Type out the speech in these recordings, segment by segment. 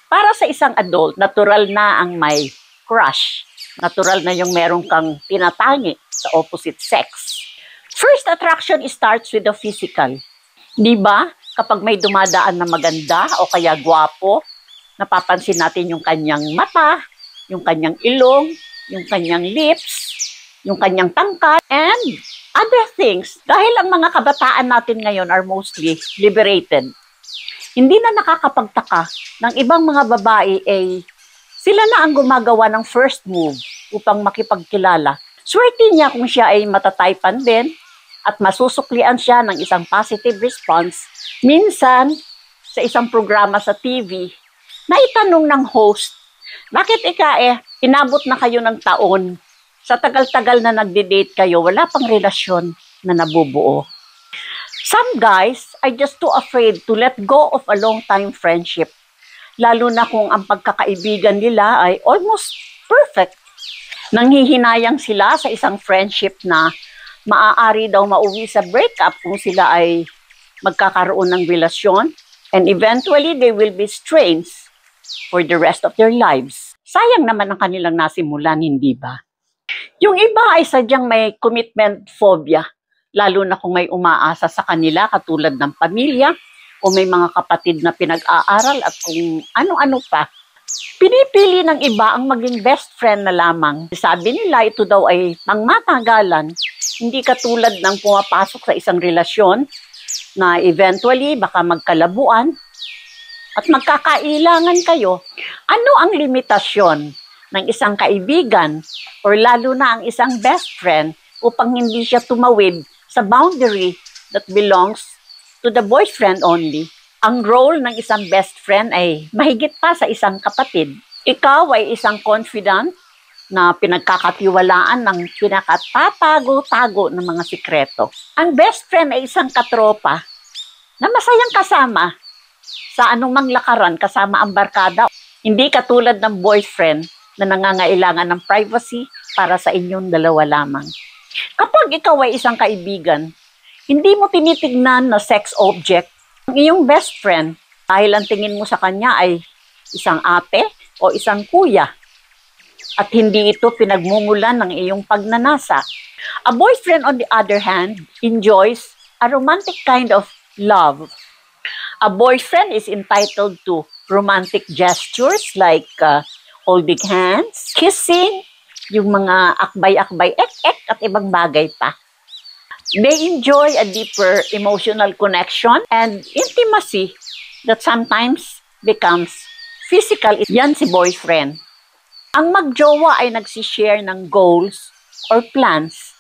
Para sa isang adult, natural na ang may crush. Natural na yung meron kang tinatangi sa opposite sex. First attraction starts with the physical. Di ba? Kapag may dumadaan na maganda o kaya gwapo, napapansin natin yung kanyang mata, yung kanyang ilong, yung kanyang lips, yung kanyang tangkad, and other things. Dahil ang mga kabataan natin ngayon are mostly liberated. Hindi na nakakapagtaka ng ibang mga babae sila na ang gumagawa ng first move upang makipagkilala. Swerte niya kung siya ay matataypan din at masusuklian siya ng isang positive response. Minsan, sa isang programa sa TV, naitanong ng host, bakit inabot na kayo ng taon? Sa tagal-tagal na nagde-date kayo, wala pang relasyon na nabubuo. Some guys are just too afraid to let go of a long-time friendship. Lalo na kung ang pagkakaibigan nila ay almost perfect. Nanghihinayang sila sa isang friendship na maaari daw mauwi sa breakup kung sila ay magkakaroon ng relasyon, and eventually they will be estranged for the rest of their lives. Sayang naman ang kanilang nasimulan, hindi ba? Yung iba ay sadyang may commitment phobia, lalo na kung may umaasa sa kanila katulad ng pamilya o may mga kapatid na pinag-aaral at kung ano-ano pa. Pinipili ng iba ang maging best friend na lamang. Sabi nila ito daw ay pangmatagalan, hindi katulad ng pumapasok sa isang relasyon na eventually baka magkalabuan at magkakailangan kayo. Ano ang limitasyon ng isang kaibigan or lalo na ang isang best friend upang hindi siya tumawid sa boundary that belongs to the boyfriend only? Ang role ng isang best friend ay mahigit pa sa isang kapatid. Ikaw ay isang confidant na pinagkakatiwalaan ng pinakatatago-tago ng mga sikreto. Ang best friend ay isang katropa na masayang kasama sa anumang lakaran kasama ang barkada. Hindi katulad ng boyfriend na nangangailangan ng privacy para sa inyong dalawa lamang. Kapag ikaw ay isang kaibigan, hindi mo tinitignan na sex object ang iyong best friend dahil ang tingin mo sa kanya ay isang ate o isang kuya at hindi ito pinagmumulan ng iyong pagnanasa. A boyfriend, on the other hand, enjoys a romantic kind of love. A boyfriend is entitled to romantic gestures like holding hands, kissing, yung mga akbay-akbay, ek-ek at ibang bagay pa. They enjoy a deeper emotional connection and intimacy that sometimes becomes physical. Yan si boyfriend. Ang magjowa ay nagsishare ng goals or plans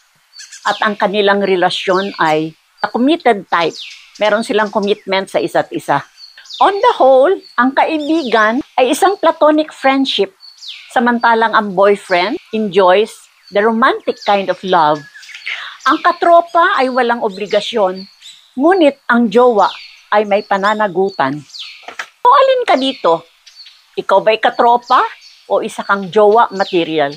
at ang kanilang relasyon ay a committed type. Meron silang commitment sa isa't isa. On the whole, ang kaibigan ay isang platonic friendship, samantalang ang boyfriend enjoys the romantic kind of love. Ang katropa ay walang obligasyon, ngunit ang jowa ay may pananagutan. O alin ka dito? Ikaw ba'y katropa o isa kang jowa material?